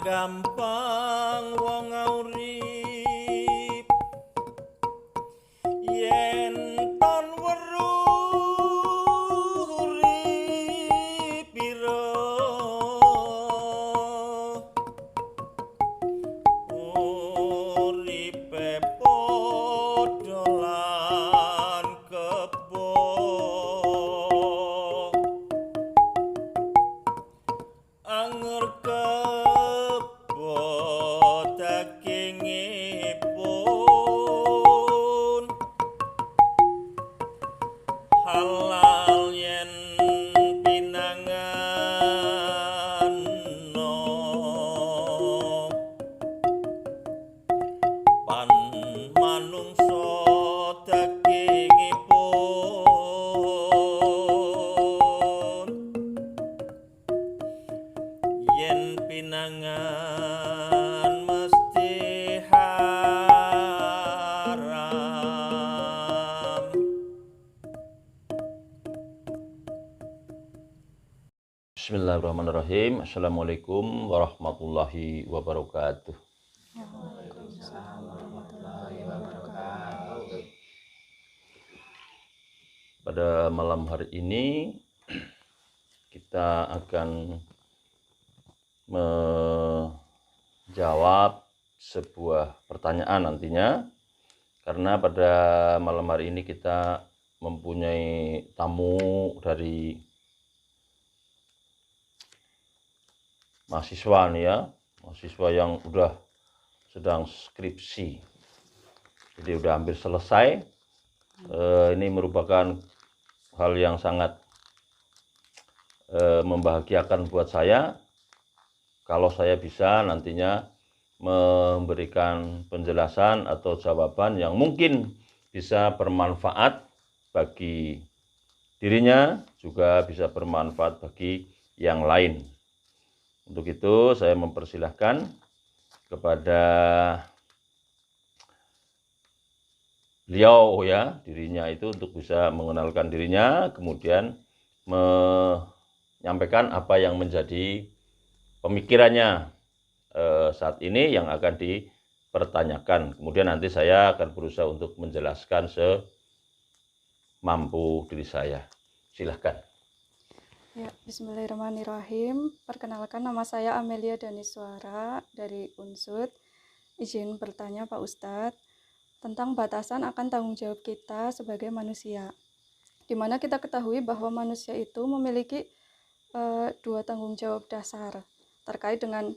gampang wong urip yen ton weruh urip pira uripe padha lan kebo anger kebo dagingipun halal yen pinanganno pan manungsa dagingipun yen pinangan mesti haram. Bismillahirrahmanirrahim. Assalamualaikum warahmatullahi wabarakatuh. Pada malam hari ini kita akan menjawab sebuah pertanyaan nantinya, karena pada malam hari ini kita mempunyai tamu dari mahasiswa nih ya, mahasiswa yang udah sedang skripsi, jadi udah hampir selesai. Ini merupakan hal yang sangat membahagiakan buat saya kalau saya bisa nantinya memberikan penjelasan atau jawaban yang mungkin bisa bermanfaat bagi dirinya, juga bisa bermanfaat bagi yang lain. Untuk itu saya mempersilahkan kepada beliau ya, dirinya itu untuk bisa mengenalkan dirinya, kemudian menyampaikan apa yang menjadi pemikirannya saat ini yang akan dipertanyakan. Kemudian nanti saya akan berusaha untuk menjelaskan semampu diri saya. Silahkan. Ya, bismillahirrahmanirrahim. Perkenalkan, nama saya Amelia Daniswara dari Unsud. Izin bertanya Pak Ustadz tentang batasan akan tanggung jawab kita sebagai manusia. Di mana kita ketahui bahwa manusia itu memiliki dua tanggung jawab dasar terkait dengan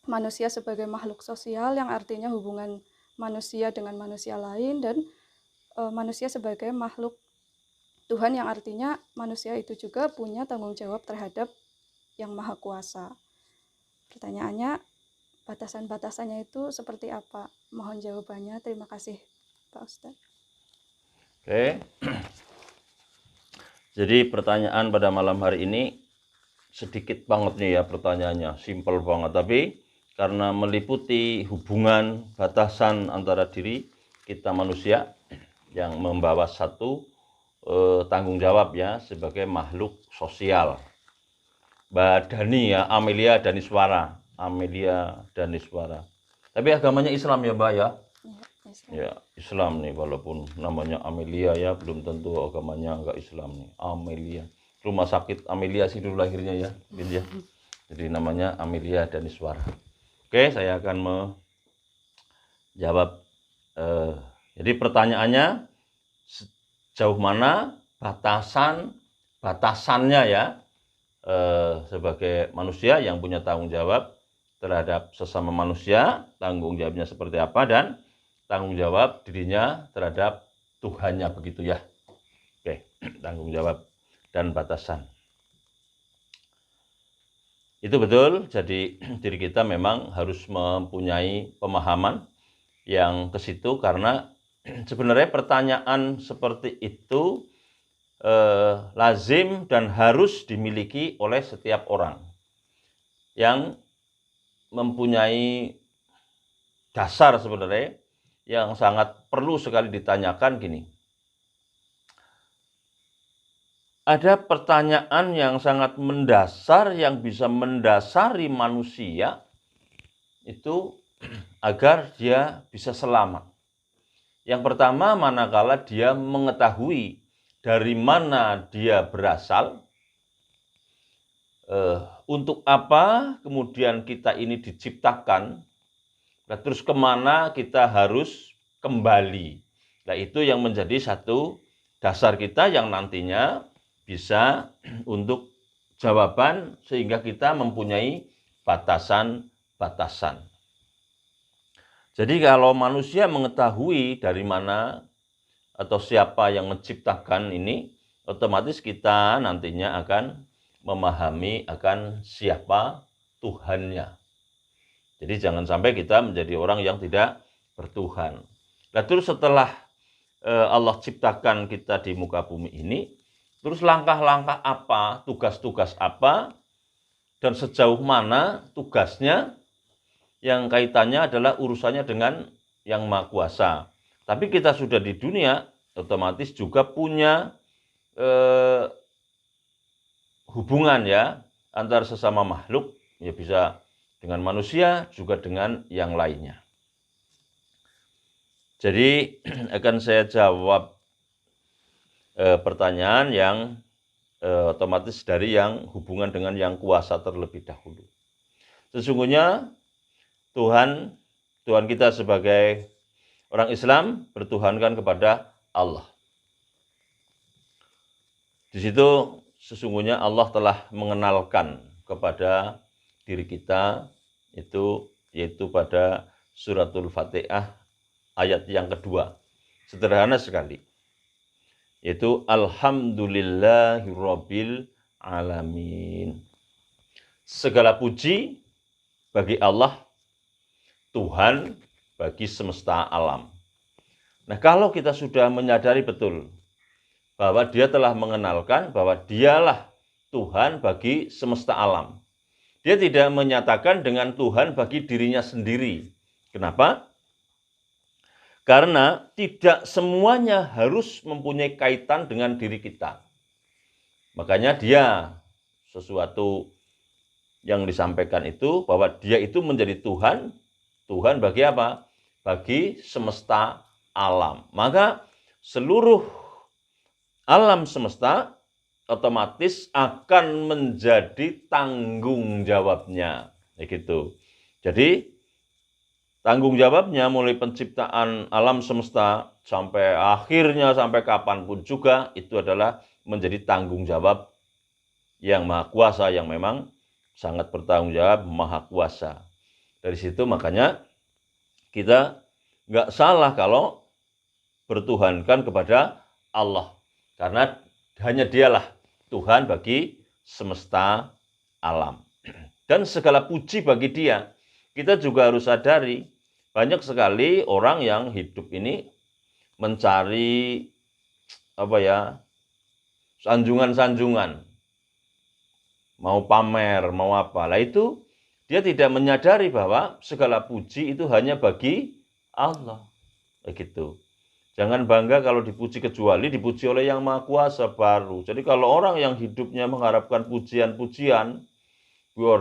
manusia sebagai makhluk sosial, yang artinya hubungan manusia dengan manusia lain, dan manusia sebagai makhluk Tuhan, yang artinya manusia itu juga punya tanggung jawab terhadap yang maha kuasa. Pertanyaannya, batasan-batasannya itu seperti apa? Mohon jawabannya. Terima kasih Pak Ustadz. Oke. Jadi pertanyaan pada malam hari ini sedikit banget nih ya pertanyaannya, simple banget, tapi karena meliputi hubungan batasan antara diri kita manusia yang membawa satu tanggung jawab ya sebagai makhluk sosial. Mbak Dani ya, Amelia Daniswara. Tapi agamanya Islam ya Mbak ya? Ya, Islam nih, walaupun namanya Amelia ya, belum tentu agamanya enggak Islam nih. Amelia. Rumah sakit Amelia sih dulu lahirnya ya, gitu ya. Jadi namanya Amelia Daniswara. Oke, saya akan menjawab. Jadi pertanyaannya, sejauh mana batasannya ya sebagai manusia yang punya tanggung jawab terhadap sesama manusia, tanggung jawabnya seperti apa, dan tanggung jawab dirinya terhadap Tuhannya, begitu ya. Oke, tanggung jawab dan batasan. Itu betul, jadi diri kita memang harus mempunyai pemahaman yang ke situ, karena sebenarnya pertanyaan seperti itu lazim dan harus dimiliki oleh setiap orang yang mempunyai dasar sebenarnya yang sangat perlu sekali ditanyakan gini. Ada pertanyaan yang sangat mendasar yang bisa mendasari manusia itu agar dia bisa selamat. Yang pertama, manakala dia mengetahui dari mana dia berasal, untuk apa kemudian kita ini diciptakan, nah terus kemana kita harus kembali. Nah itu yang menjadi satu dasar kita yang nantinya bisa untuk jawaban sehingga kita mempunyai batasan-batasan. Jadi kalau manusia mengetahui dari mana atau siapa yang menciptakan ini, otomatis kita nantinya akan memahami akan siapa Tuhannya. Jadi jangan sampai kita menjadi orang yang tidak bertuhan. Nah terus setelah Allah ciptakan kita di muka bumi ini, terus langkah-langkah apa, tugas-tugas apa, dan sejauh mana tugasnya, yang kaitannya adalah urusannya dengan yang Maha Kuasa. Tapi kita sudah di dunia, otomatis juga punya hubungan ya antar sesama makhluk, ya bisa dengan manusia juga dengan yang lainnya. Jadi akan saya jawab pertanyaan yang otomatis dari yang hubungan dengan yang kuasa terlebih dahulu. Sesungguhnya Tuhan kita sebagai orang Islam bertuhankan kepada Allah. Di situ sesungguhnya Allah telah mengenalkan kepada diri kita yaitu pada suratul Fatihah ayat yang kedua. Sederhana sekali. Yaitu Alhamdulillahirabbil alamin. Segala puji bagi Allah, Tuhan bagi semesta alam. Nah, kalau kita sudah menyadari betul bahwa dia telah mengenalkan bahwa dialah Tuhan bagi semesta alam. Dia tidak menyatakan dengan Tuhan bagi dirinya sendiri. Kenapa? Karena tidak semuanya harus mempunyai kaitan dengan diri kita. Makanya dia sesuatu yang disampaikan itu bahwa dia itu menjadi Tuhan bagi apa? Bagi semesta alam. Maka seluruh alam semesta otomatis akan menjadi tanggung jawabnya. Gitu. Jadi tanggung jawabnya mulai penciptaan alam semesta sampai akhirnya, sampai kapanpun juga, itu adalah menjadi tanggung jawab yang Maha Kuasa, yang memang sangat bertanggung jawab, Maha Kuasa. Dari situ makanya kita nggak salah kalau bertuhankan kepada Allah. Karena hanya dialah Tuhan bagi semesta alam. Dan segala puji bagi dia. Kita juga harus sadari, banyak sekali orang yang hidup ini mencari sanjungan-sanjungan. Mau pamer, mau apa. Lah itu dia tidak menyadari bahwa segala puji itu hanya bagi Allah. Begitu. Jangan bangga kalau dipuji, kecuali dipuji oleh yang Maha Kuasa baru. Jadi kalau orang yang hidupnya mengharapkan pujian-pujian, biar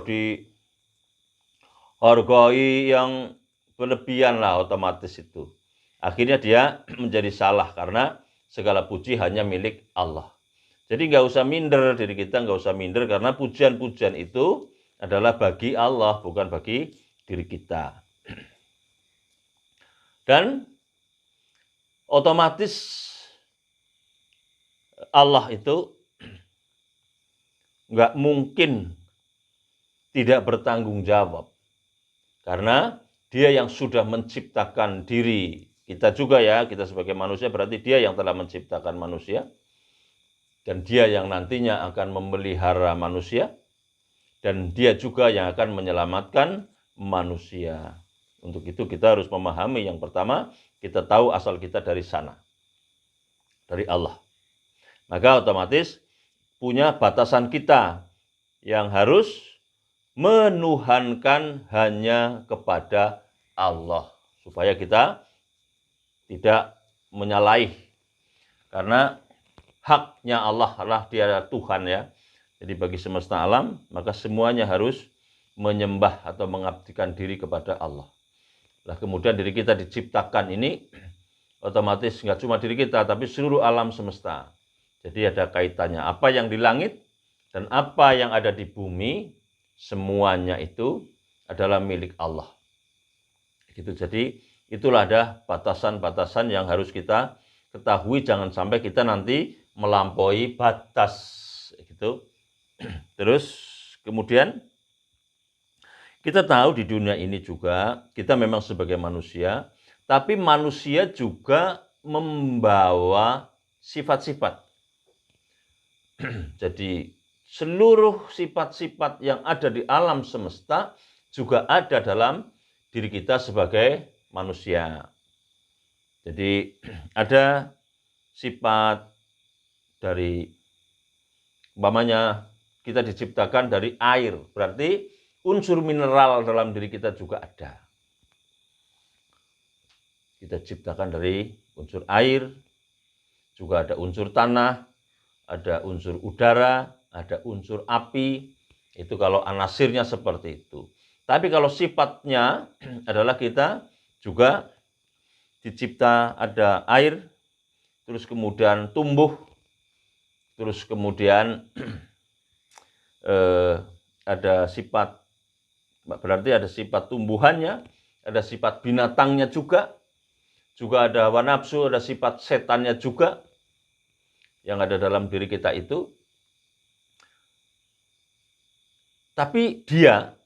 dihargai yang berlebihan lah, otomatis itu. Akhirnya dia menjadi salah karena segala puji hanya milik Allah. Jadi nggak usah minder, diri kita nggak usah minder karena pujian-pujian itu adalah bagi Allah, bukan bagi diri kita. Dan otomatis Allah itu nggak mungkin tidak bertanggung jawab. Karena dia yang sudah menciptakan diri kita juga ya, kita sebagai manusia berarti dia yang telah menciptakan manusia. Dan dia yang nantinya akan memelihara manusia. Dan dia juga yang akan menyelamatkan manusia. Untuk itu kita harus memahami yang pertama, kita tahu asal kita dari sana. Dari Allah. Maka otomatis punya batasan kita yang harus menuhankan hanya kepada Allah. Supaya kita tidak menyalahi. Karena haknya Allah adalah dia Tuhan ya. Jadi bagi semesta alam, maka semuanya harus menyembah atau mengabdikan diri kepada Allah. Lah kemudian diri kita diciptakan ini otomatis nggak cuma diri kita, tapi seluruh alam semesta. Jadi ada kaitannya. Apa yang di langit dan apa yang ada di bumi, semuanya itu adalah milik Allah. Gitu. Jadi itulah ada batasan-batasan yang harus kita ketahui, jangan sampai kita nanti melampaui batas. Gitu. Terus kemudian kita tahu di dunia ini juga kita memang sebagai manusia, tapi manusia juga membawa sifat-sifat. Jadi seluruh sifat-sifat yang ada di alam semesta juga ada dalam diri kita sebagai manusia. Jadi ada sifat dari, umpamanya kita diciptakan dari air, berarti unsur mineral dalam diri kita juga ada. Kita ciptakan dari unsur air, juga ada unsur tanah, ada unsur udara, ada unsur api. Itu kalau anasirnya seperti itu. Tapi kalau sifatnya adalah kita juga dicipta ada air, terus kemudian tumbuh, terus kemudian ada sifat, berarti ada sifat tumbuhannya, ada sifat binatangnya juga ada hawa nafsu, ada sifat setannya juga yang ada dalam diri kita itu. Tapi dia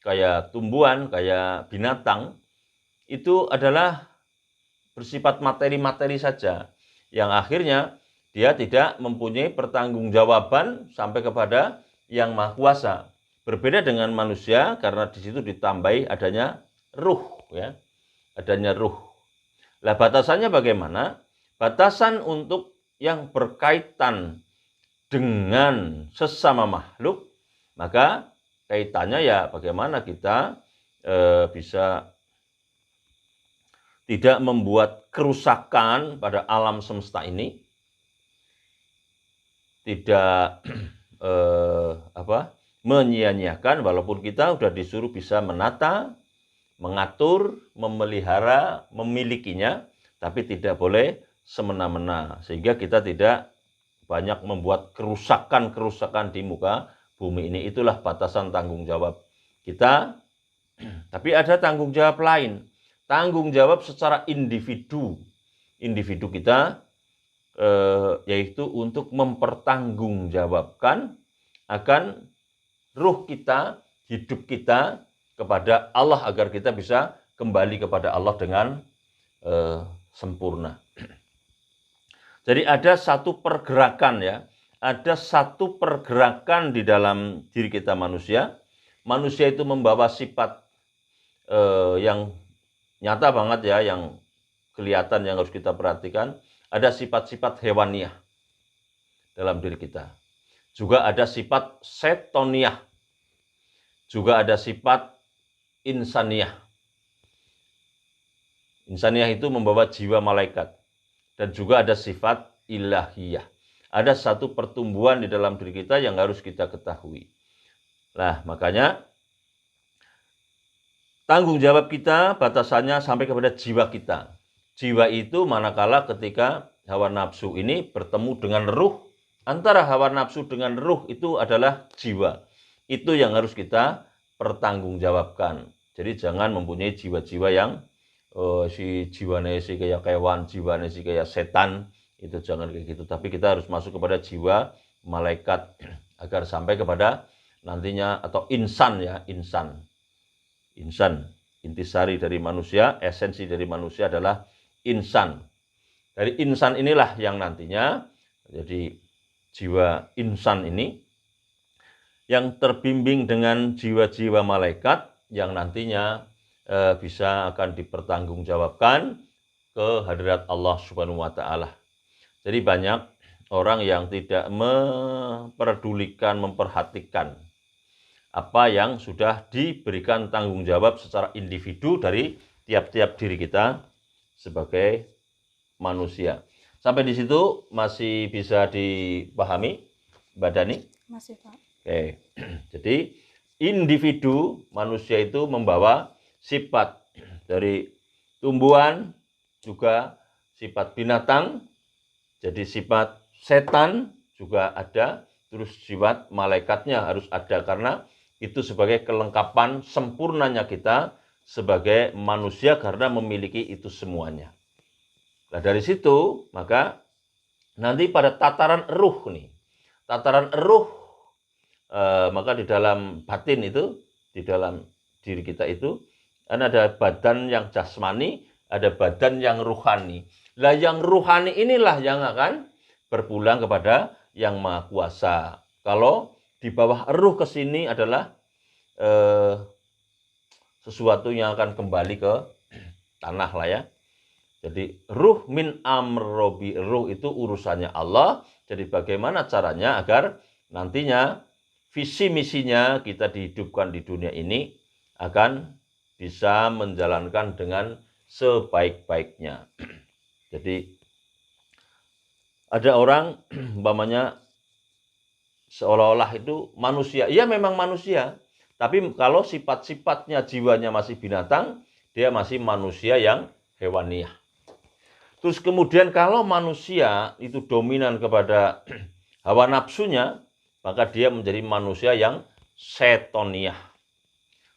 kayak tumbuhan, kayak binatang, itu adalah bersifat materi-materi saja, yang akhirnya dia tidak mempunyai pertanggungjawaban sampai kepada Yang Maha Kuasa. Berbeda dengan manusia karena di situ ditambahi adanya ruh, ya. Adanya ruh. Lah batasannya bagaimana? Batasan untuk yang berkaitan dengan sesama makhluk, maka kaitannya ya bagaimana kita bisa tidak membuat kerusakan pada alam semesta ini, tidak menyia-nyiakan, walaupun kita sudah disuruh bisa menata, mengatur, memelihara, memilikinya, tapi tidak boleh semena-mena, sehingga kita tidak banyak membuat kerusakan-kerusakan di muka bumi ini. Itulah batasan tanggung jawab kita. Tapi ada tanggung jawab lain, tanggung jawab secara individu. Individu kita yaitu untuk mempertanggungjawabkan akan ruh kita, hidup kita kepada Allah, agar kita bisa kembali kepada Allah dengan sempurna. Jadi ada satu pergerakan, ya, ada satu pergerakan di dalam diri kita manusia. Manusia itu membawa sifat yang nyata banget, ya, yang kelihatan, yang harus kita perhatikan. Ada sifat-sifat hewaniah dalam diri kita. Juga ada sifat setoniah. Juga ada sifat insaniah. Insaniah itu membawa jiwa malaikat. Dan juga ada sifat ilahiyah. Ada satu pertumbuhan di dalam diri kita yang harus kita ketahui. Nah, makanya tanggung jawab kita batasannya sampai kepada jiwa kita. Jiwa itu manakala ketika hawa nafsu ini bertemu dengan ruh, antara hawa nafsu dengan ruh itu adalah jiwa. Itu yang harus kita pertanggungjawabkan. Jadi jangan mempunyai jiwa-jiwa yang si jiwane si kayak kewan, jiwane si kayak setan, itu jangan kayak gitu. Tapi kita harus masuk kepada jiwa malaikat agar sampai kepada nantinya, atau insan, ya, insan. Insan, intisari dari manusia, esensi dari manusia adalah insan. Dari insan inilah yang nantinya, jadi jiwa insan ini yang terbimbing dengan jiwa-jiwa malaikat yang nantinya bisa akan dipertanggungjawabkan ke hadirat Allah Subhanahu wa Ta'ala. Jadi banyak orang yang tidak memperdulikan, memperhatikan apa yang sudah diberikan tanggung jawab secara individu dari tiap-tiap diri kita sebagai manusia. Sampai di situ masih bisa dipahami, Mbak Dani? Masih, Pak. Oke. Jadi individu manusia itu membawa sifat dari tumbuhan, juga sifat binatang, jadi sifat setan juga ada, terus sifat malaikatnya harus ada, karena itu sebagai kelengkapan sempurnanya kita sebagai manusia karena memiliki itu semuanya. Nah dari situ maka nanti pada tataran ruh nih, tataran ruh maka di dalam batin itu, di dalam diri kita itu kan ada badan yang jasmani, ada badan yang ruhani. Lah yang ruhani inilah yang akan berpulang kepada Yang Maha Kuasa. Kalau di bawah ruh ke sini adalah sesuatu yang akan kembali ke tanah lah ya. Jadi ruh min amrobi, ruh itu urusannya Allah. Jadi bagaimana caranya agar nantinya visi misinya kita dihidupkan di dunia ini akan bisa menjalankan dengan sebaik-baiknya. Jadi ada orang umpamanya seolah-olah itu manusia. Iya memang manusia, tapi kalau sifat-sifatnya jiwanya masih binatang, dia masih manusia yang hewaniah. Terus kemudian kalau manusia itu dominan kepada hawa nafsunya, maka dia menjadi manusia yang setoniah.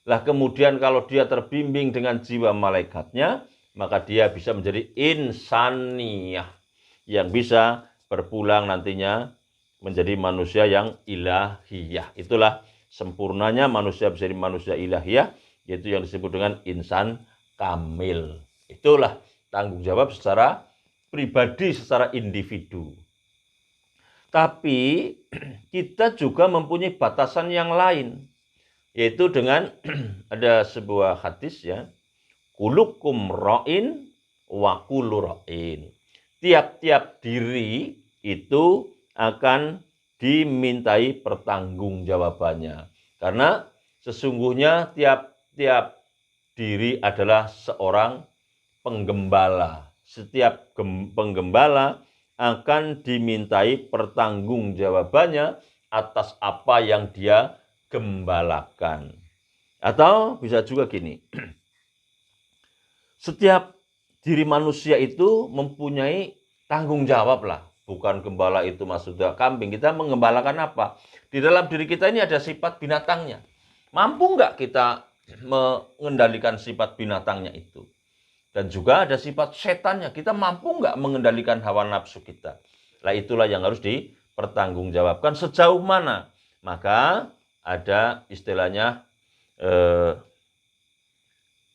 Lah kemudian kalau dia terbimbing dengan jiwa malaikatnya, maka dia bisa menjadi insaniah, yang bisa berpulang nantinya menjadi manusia yang ilahiyah. Itulah sempurnanya manusia bisa jadi manusia ilahiyah, yaitu yang disebut dengan insan kamil. Itulah tanggung jawab secara pribadi, secara individu. Tapi kita juga mempunyai batasan yang lain, yaitu dengan ada sebuah hadis ya, kulukum ra'in wa kullu ra'in. Tiap-tiap diri itu akan dimintai pertanggungjawabannya. Karena sesungguhnya tiap-tiap diri adalah seorang penggembala. Setiap penggembala akan dimintai pertanggungjawabannya atas apa yang dia gembalakan. Atau bisa juga gini, setiap diri manusia itu mempunyai tanggung jawab lah. Bukan gembala itu maksudnya kambing. Kita menggembalakan apa? Di dalam diri kita ini ada sifat binatangnya. Mampu nggak kita mengendalikan sifat binatangnya itu? Dan juga ada sifat setannya. Kita mampu nggak mengendalikan hawa nafsu kita? Nah itulah yang harus dipertanggungjawabkan sejauh mana. Maka ada istilahnya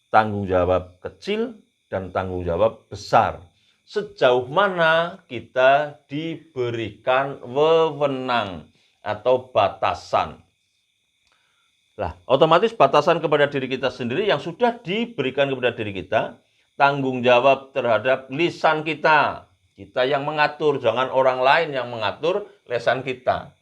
tanggung jawab kecil dan tanggung jawab besar. Sejauh mana kita diberikan wewenang atau batasan. Lah, otomatis batasan kepada diri kita sendiri yang sudah diberikan kepada diri kita. Tanggung jawab terhadap lisan kita. Kita yang mengatur, jangan orang lain yang mengatur lisan kita.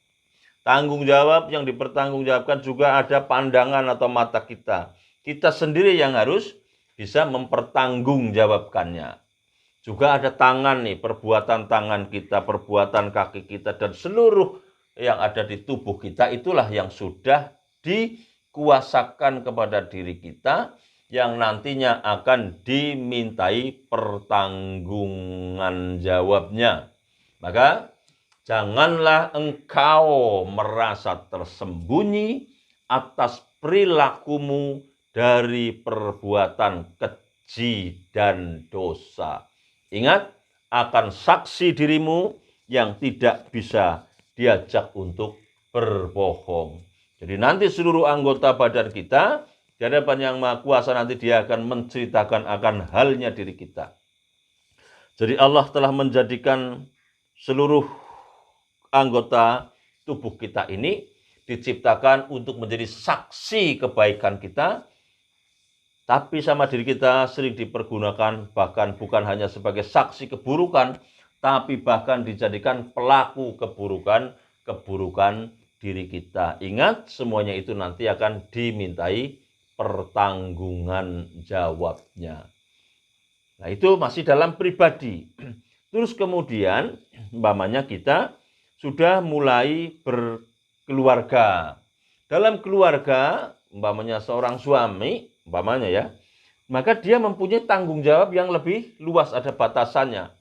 Tanggung jawab yang dipertanggungjawabkan juga ada pandangan atau mata kita. Kita sendiri yang harus bisa mempertanggungjawabkannya. Juga ada tangan nih, perbuatan tangan kita, perbuatan kaki kita, dan seluruh yang ada di tubuh kita, itulah yang sudah dikuasakan kepada diri kita, yang nantinya akan dimintai pertanggungan jawabnya. Maka janganlah engkau merasa tersembunyi atas perilakumu dari perbuatan keji dan dosa. Ingat, akan saksi dirimu yang tidak bisa diajak untuk berbohong. Jadi nanti seluruh anggota badan kita di hadapan Yang Maha Kuasa nanti dia akan menceritakan akan halnya diri kita. Jadi Allah telah menjadikan seluruh anggota tubuh kita ini diciptakan untuk menjadi saksi kebaikan kita. Tapi sama diri kita sering dipergunakan bahkan bukan hanya sebagai saksi keburukan, tapi bahkan dijadikan pelaku keburukan diri kita. Ingat, semuanya itu nanti akan dimintai pertanggungan jawabnya. Nah, itu masih dalam pribadi. Terus kemudian, umpamanya kita sudah mulai berkeluarga. dalam keluarga, umpamanya seorang suami, umpamanya ya, maka dia mempunyai tanggung jawab yang lebih luas, ada batasannya.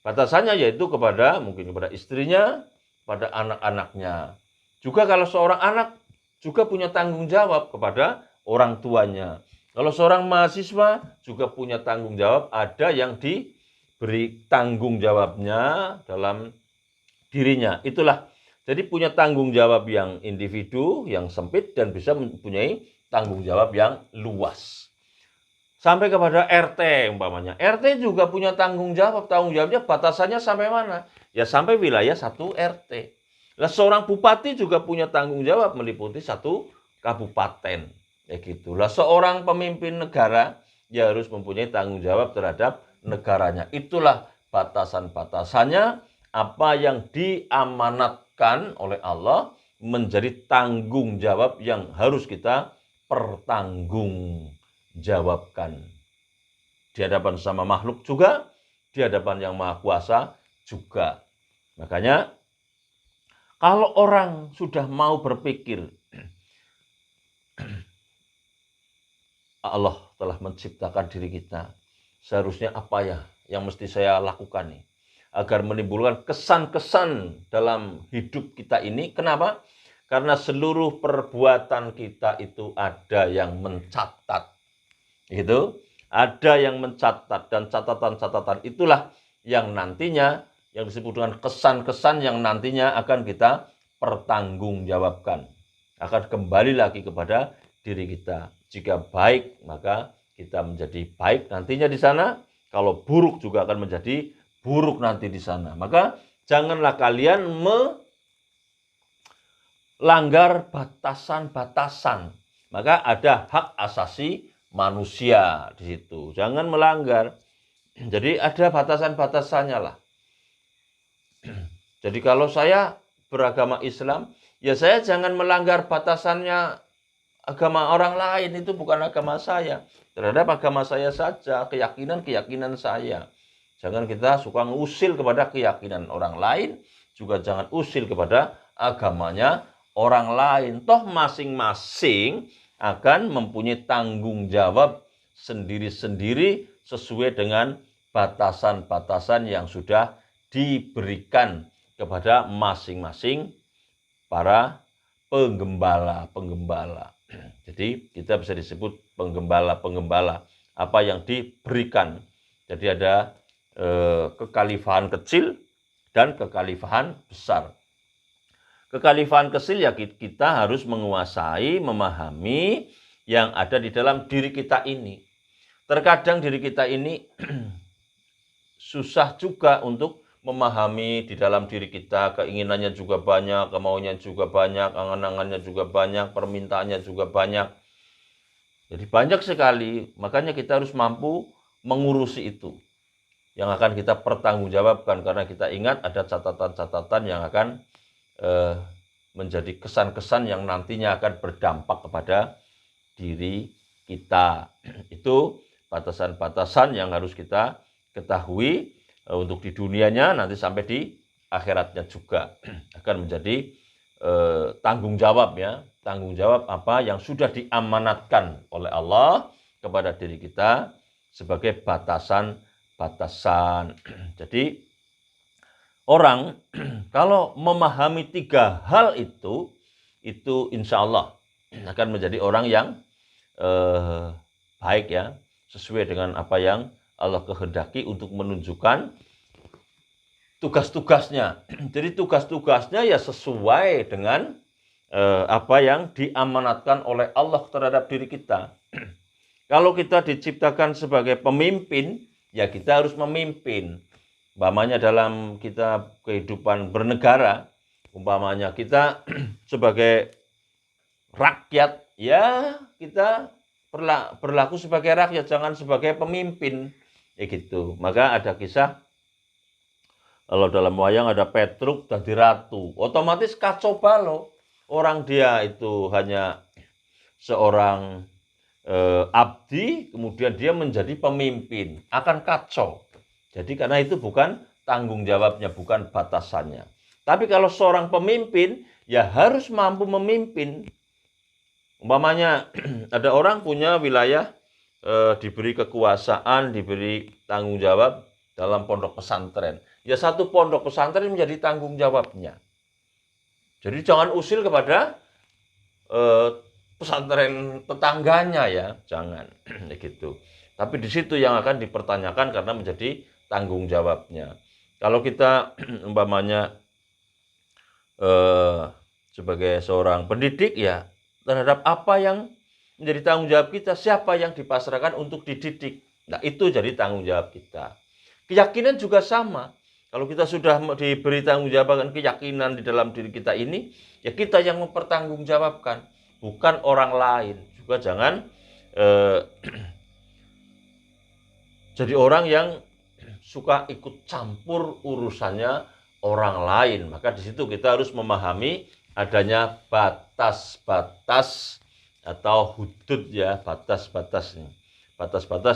Batasannya yaitu mungkin kepada istrinya, pada anak-anaknya. Juga kalau seorang anak juga punya tanggung jawab kepada orang tuanya. Kalau seorang mahasiswa juga punya tanggung jawab, ada yang diberi tanggung jawabnya dalam dirinya. Itulah, jadi punya tanggung jawab yang individu, yang sempit, dan bisa mempunyai tanggung jawab yang luas. Sampai kepada RT umpamanya. RT juga punya tanggung jawabnya batasannya sampai mana? Ya sampai wilayah 1 RT. Lah seorang bupati juga punya tanggung jawab meliputi 1 kabupaten. Ya gitu. Lah seorang pemimpin negara ya harus mempunyai tanggung jawab terhadap negaranya. Itulah batasan-batasannya, apa yang diamanatkan oleh Allah menjadi tanggung jawab yang harus kita pertanggungjawabkan di hadapan sama makhluk juga, di hadapan Yang Maha Kuasa juga. Makanya kalau orang sudah mau berpikir Allah telah menciptakan diri kita, seharusnya apa ya yang mesti saya lakukan nih agar menimbulkan kesan-kesan dalam hidup kita ini. Kenapa? Karena seluruh perbuatan kita itu ada yang mencatat. Gitu. Ada yang mencatat, dan catatan-catatan itulah yang nantinya yang disebut dengan kesan-kesan yang nantinya akan kita pertanggungjawabkan. Akan kembali lagi kepada diri kita. Jika baik, maka kita menjadi baik nantinya di sana. Kalau buruk juga akan menjadi buruk nanti di sana. Maka janganlah kalian melanggar batasan-batasan. Maka ada hak asasi manusia di situ. Jangan melanggar. Jadi ada batasan-batasannya lah. Jadi kalau saya beragama Islam, ya saya jangan melanggar batasannya agama orang lain. Itu bukan agama saya. Terhadap agama saya saja, keyakinan-keyakinan saya. Jangan kita suka ngusil kepada keyakinan orang lain, juga jangan usil kepada agamanya orang lain. Toh masing-masing akan mempunyai tanggung jawab sendiri-sendiri sesuai dengan batasan-batasan yang sudah diberikan kepada masing-masing para penggembala. Jadi kita bisa disebut penggembala-penggembala apa yang diberikan. Jadi ada kekhalifahan kecil dan kekhalifahan besar. Kekhalifahan kecil ya kita harus menguasai, memahami yang ada di dalam diri kita ini. Terkadang diri kita ini susah juga untuk memahami di dalam diri kita, keinginannya juga banyak, kemauannya juga banyak, angan-angannya juga banyak, permintaannya juga banyak. Jadi banyak sekali, makanya kita harus mampu mengurusi itu. Yang akan kita pertanggungjawabkan, karena kita ingat ada catatan-catatan yang akan menjadi kesan-kesan yang nantinya akan berdampak kepada diri kita. Itu batasan-batasan yang harus kita ketahui untuk di dunianya, nanti sampai di akhiratnya juga akan menjadi tanggung jawab ya. Tanggung jawab apa yang sudah diamanatkan oleh Allah kepada diri kita sebagai batasan-batasan. Jadi orang kalau memahami 3 hal itu insya Allah akan menjadi orang yang baik ya, sesuai dengan apa yang Allah kehendaki untuk menunjukkan tugas-tugasnya. Jadi tugas-tugasnya ya sesuai dengan apa yang diamanatkan oleh Allah terhadap diri kita. Kalau kita diciptakan sebagai pemimpin, ya kita harus memimpin. Umpamanya dalam kita kehidupan bernegara, umpamanya kita sebagai rakyat, ya kita berlaku sebagai rakyat, jangan sebagai pemimpin. Ya gitu. Maka ada kisah, kalau dalam wayang ada Petruk jadi ratu, otomatis kacau balau. Orang dia itu hanya seorang abdi, kemudian dia menjadi pemimpin, akan kacau. Jadi karena itu bukan tanggung jawabnya, bukan batasannya. Tapi kalau seorang pemimpin, ya harus mampu memimpin. Umpamanya ada orang punya wilayah, diberi kekuasaan, diberi tanggung jawab dalam pondok pesantren. Ya satu pondok pesantren menjadi tanggung jawabnya. Jadi jangan usil kepada pesantren tetangganya ya, jangan gitu. Tapi di situ yang akan dipertanyakan karena menjadi tanggung jawabnya. Kalau kita umpamanya sebagai seorang pendidik ya, terhadap apa yang menjadi tanggung jawab kita, siapa yang dipasrahkan untuk dididik. Nah, itu jadi tanggung jawab kita. Keyakinan juga sama. Kalau kita sudah diberi tanggung jawab keyakinan di dalam diri kita ini, ya kita yang mempertanggungjawabkan, bukan orang lain. Juga jangan jadi orang yang suka ikut campur urusannya orang lain. Maka di situ kita harus memahami adanya batas-batas atau hudud ya, batas-batas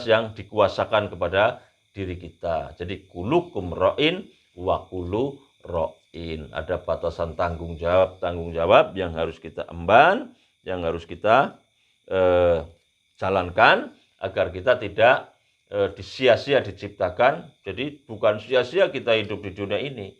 yang dikuasakan kepada diri kita. Jadi kulukum ra'in wa kulu ra'in. Ada batasan tanggung jawab yang harus kita emban, yang harus kita jalankan agar kita tidak sia-sia diciptakan. Jadi bukan sia-sia kita hidup di dunia ini.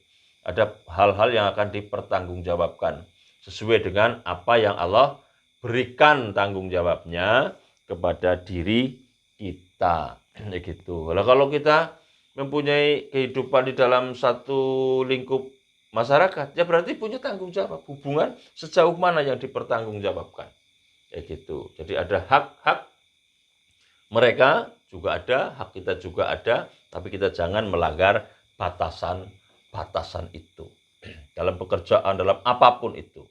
Ada hal-hal yang akan dipertanggungjawabkan sesuai dengan apa yang Allah berikan tanggung jawabnya kepada diri kita. Gitu. Nah, kalau kita mempunyai kehidupan di dalam satu lingkup masyarakat, ya berarti punya tanggung jawab. Hubungan sejauh mana yang dipertanggungjawabkan. Gitu. Jadi ada hak-hak mereka juga ada, hak kita juga ada, tapi kita jangan melanggar batasan itu. Dalam pekerjaan, dalam apapun itu.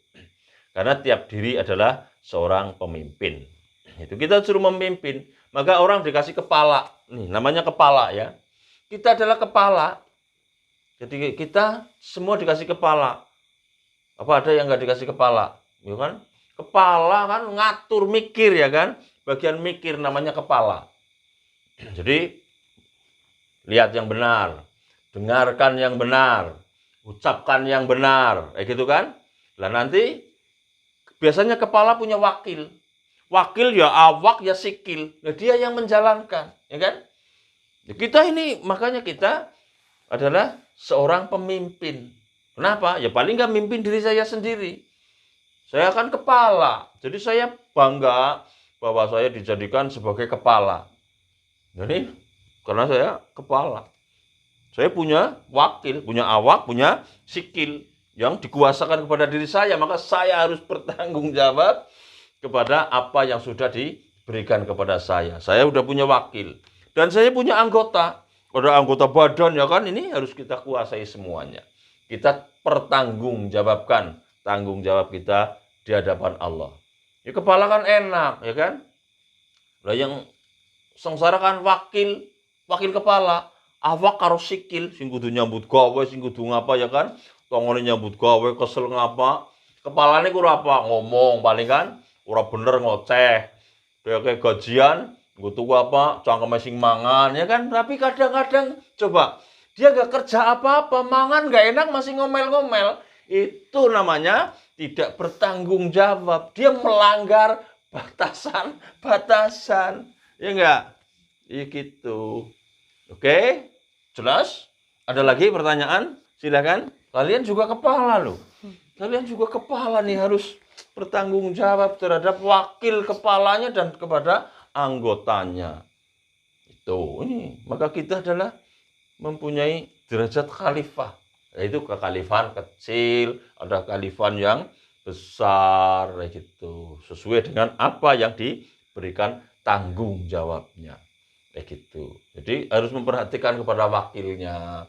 Karena tiap diri adalah seorang pemimpin. Itu kita suruh memimpin. Maka orang dikasih kepala. Nih, namanya kepala ya. Kita adalah kepala. Jadi kita semua dikasih kepala. Apa ada yang nggak dikasih kepala? Ya kan? Kepala kan ngatur, mikir ya kan? Bagian mikir namanya kepala. Jadi lihat yang benar, dengarkan yang benar, ucapkan yang benar, gitu kan? Lah nanti biasanya kepala punya wakil. Wakil ya awak ya sikil. Nah, dia yang menjalankan, ya kan? Ya, kita ini makanya kita adalah seorang pemimpin. Kenapa? Ya paling nggak mimpin diri saya sendiri. Saya kan kepala, jadi saya bangga bahwa saya dijadikan sebagai kepala. Jadi karena saya kepala, saya punya wakil, punya awak, punya sikil yang dikuasakan kepada diri saya, maka saya harus bertanggung jawab kepada apa yang sudah diberikan kepada saya. Saya sudah punya wakil dan saya punya anggota. Ada anggota badan ya kan, ini harus kita kuasai semuanya. Kita pertanggungjawabkan tanggung jawab kita di hadapan Allah. Ya kepala kan enak, ya kan? Lah yang sengsara kan wakil kepala, awak karo sikil, sing kudu nyambut gawe, sing kudu ngapa ya kan? Tongone nyambut gawe, kesel ngapa? Kepalane ku ora apa ngomong paling kan, ora bener ngoceh. Kayak gajian, nggo tuku apa, cangkeme sing mangan ya kan? Tapi kadang-kadang coba dia gak kerja apa-apa, mangan gak enak masih ngomel-ngomel. Itu namanya tidak bertanggung jawab. Dia melanggar batasan. Ya enggak? Ya gitu. Oke? Jelas? Ada lagi pertanyaan? Silakan. Kalian juga kepala loh. Kalian juga kepala nih, harus bertanggung jawab terhadap wakil kepalanya dan kepada anggotanya. Itu ini. Maka kita adalah mempunyai derajat khalifah. Yaitu kekhalifahan kecil, ada kekhalifahan yang besar gitu. Sesuai dengan apa yang diberikan tanggung jawabnya. Gitu. Jadi harus memperhatikan kepada wakilnya,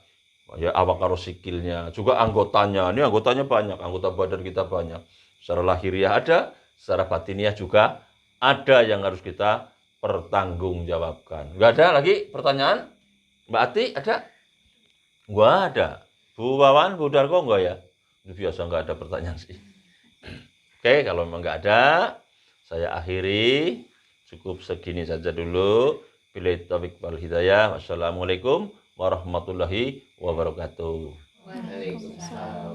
ya awak karo sikilnya, juga anggotanya. Ini anggotanya banyak, anggota badan kita banyak. Secara lahiriah ada, secara batiniah juga ada yang harus kita pertanggungjawabkan. Enggak ada lagi pertanyaan? Mbak Ati ada? Enggak ada. Bu Wawan, Bu Darko enggak ya? Ini biasa enggak ada pertanyaan sih. Oke, kalau memang enggak ada, saya akhiri. Cukup segini saja dulu. Billahi taufiq wal hidayah. Wassalamualaikum warahmatullahi wabarakatuh. Waalaikumsalam.